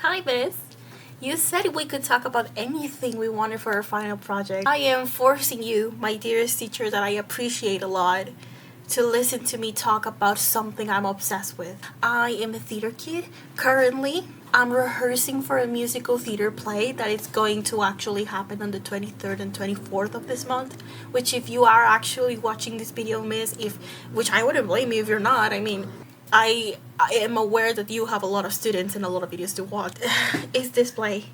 Hi, Miss. You said we could talk about anything we wanted for our final project. I am forcing you, my dearest teacher that I appreciate a lot, to listen to me talk about something I'm obsessed with. I am a theater kid. Currently, I'm rehearsing for a musical theater play that is going to actually happen on the 23rd and 24th of this month, which if you are actually watching this video, Miss, which I wouldn't blame you if you're not. I mean, I am aware that you have a lot of students and a lot of videos to watch. It's this play.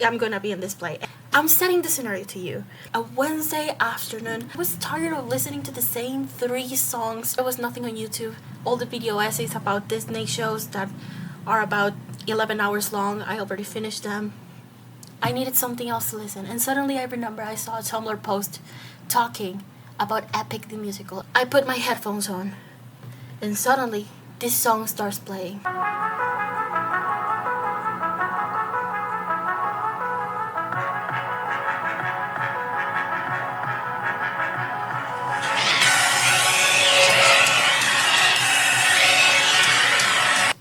I'm gonna be in this play. I'm setting the scenario to you. A Wednesday afternoon, I was tired of listening to the same 3 songs. There was nothing on YouTube. All the video essays about Disney shows that are about 11 hours long, I already finished them. I needed something else to listen, and suddenly I remember I saw a Tumblr post talking about Epic the musical. I put my headphones on, and suddenly this song starts playing.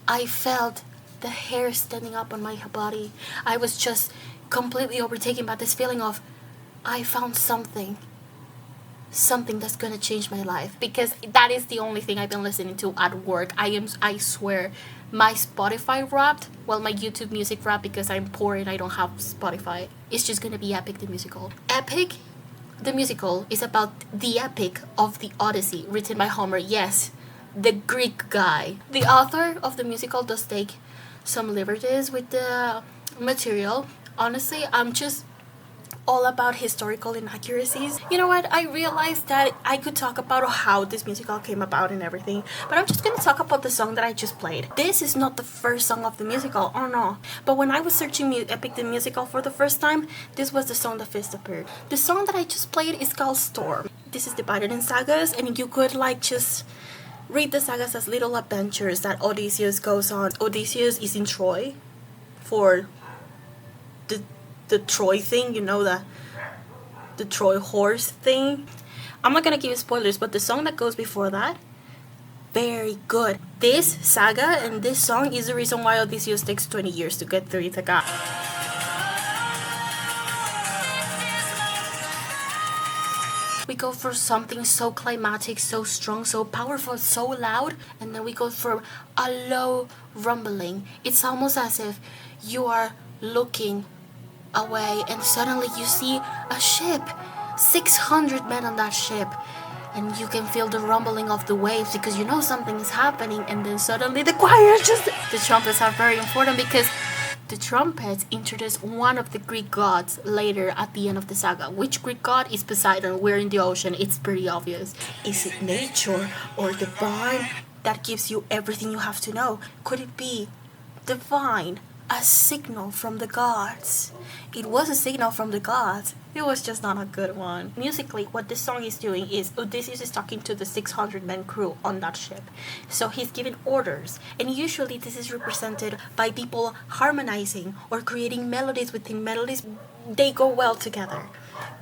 I felt the hair standing up on my body. I was just completely overtaken by this feeling of I found something that's gonna change my life, because that is the only thing I've been listening to at work. I swear, my Spotify Wrapped, well, my YouTube Music Wrapped, because I'm poor and I don't have Spotify, it's just gonna be Epic the musical. Epic the musical is about the epic of the Odyssey, written by Homer. Yes, the Greek guy. The author of the musical does take some liberties with the material. Honestly, I'm just all about historical inaccuracies. You know what? I realized that I could talk about how this musical came about and everything, but I'm just gonna talk about the song that I just played. This is not the first song of the musical, oh no. But when I was searching Epic the musical for the first time, this was the song that first appeared. The song that I just played is called Storm. This is divided in sagas, and you could just read the sagas as little adventures that Odysseus goes on. Odysseus is in Troy for the Troy thing, you know, the Troy horse thing. I'm not gonna give you spoilers, but the song that goes before that, very good. This saga and this song is the reason why Odysseus takes 20 years to get through Ithaca. We go for something so climatic, so strong, so powerful, so loud, and then we go for a low rumbling. It's almost as if you are looking away and suddenly you see a ship, 600 men on that ship, and you can feel the rumbling of the waves because you know something is happening, and then suddenly the choir the trumpets are very important because the trumpets introduce one of the Greek gods later at the end of the saga. Which Greek god is Poseidon? We're in the ocean, it's pretty obvious. Is it nature or divine that gives you everything you have to know? Could it be divine? A signal from the gods. It was a signal from the gods. It was just not a good one. Musically, what this song is doing is Odysseus is talking to the 600-man crew on that ship. So he's giving orders. And usually this is represented by people harmonizing or creating melodies within melodies. They go well together.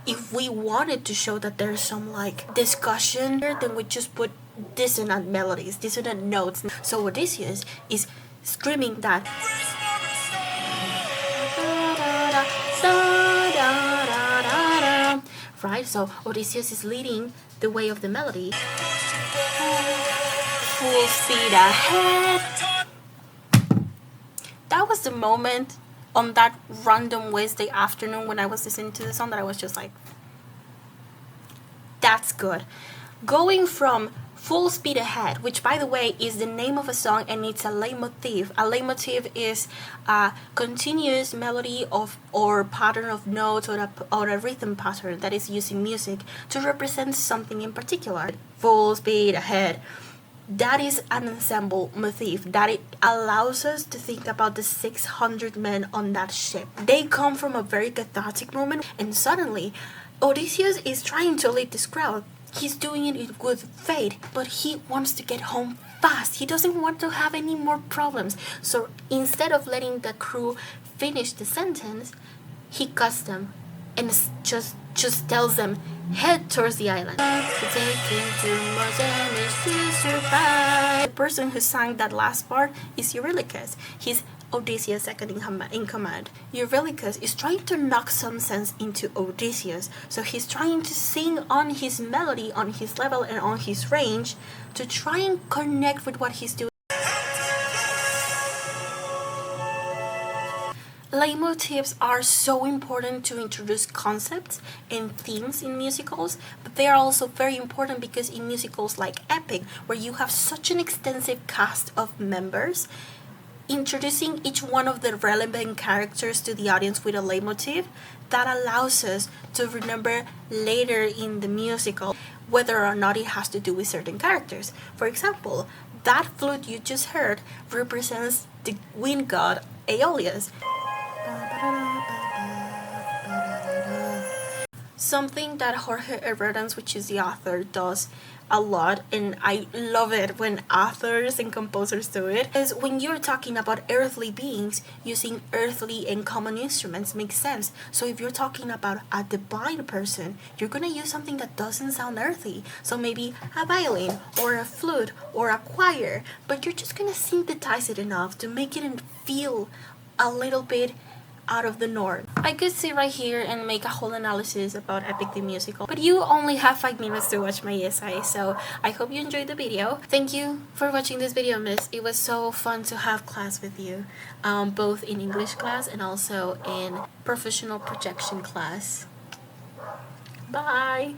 If we wanted to show that there's some discussion here, then we just put dissonant melodies, dissonant notes. So Odysseus is screaming that. Right, so Odysseus is leading the way of the melody. Full speed ahead. That was the moment on that random Wednesday afternoon when I was listening to the song that I was just like, that's good. Going from Full Speed Ahead, which by the way is the name of a song, and it's a leitmotif. A leitmotif is a continuous melody or pattern of notes or a rhythm pattern that is used in music to represent something in particular. Full Speed Ahead. That is an ensemble motif that it allows us to think about the 600 men on that ship. They come from a very cathartic moment, and suddenly Odysseus is trying to lead this crowd. He's doing it in good faith, but he wants to get home fast. He doesn't want to have any more problems. So instead of letting the crew finish the sentence, he cuts them and just just tells them, head towards the island. The person who sang that last part is Eurylochus. He's Odysseus' second in command. Eurylochus is trying to knock some sense into Odysseus, so he's trying to sing on his melody, on his level, and on his range to try and connect with what he's doing. Leitmotifs are so important to introduce concepts and themes in musicals, but they are also very important because in musicals like Epic, where you have such an extensive cast of members, introducing each one of the relevant characters to the audience with a leitmotif, that allows us to remember later in the musical whether or not it has to do with certain characters. For example, that flute you just heard represents the wind god Aeolus. Something that Jorge Herrerans, which is the author, does a lot, and I love it when authors and composers do it, is when you're talking about earthly beings, using earthly and common instruments makes sense. So if you're talking about a divine person, you're gonna use something that doesn't sound earthy. So maybe a violin or a flute or a choir, but you're just gonna synthesize it enough to make it feel a little bit out of the norm. I could sit right here and make a whole analysis about Epic the Musical, but you only have 5 minutes to watch my essay, so I hope you enjoyed the video. Thank you for watching this video, miss. It was so fun to have class with you, both in English class and also in professional projection class. Bye!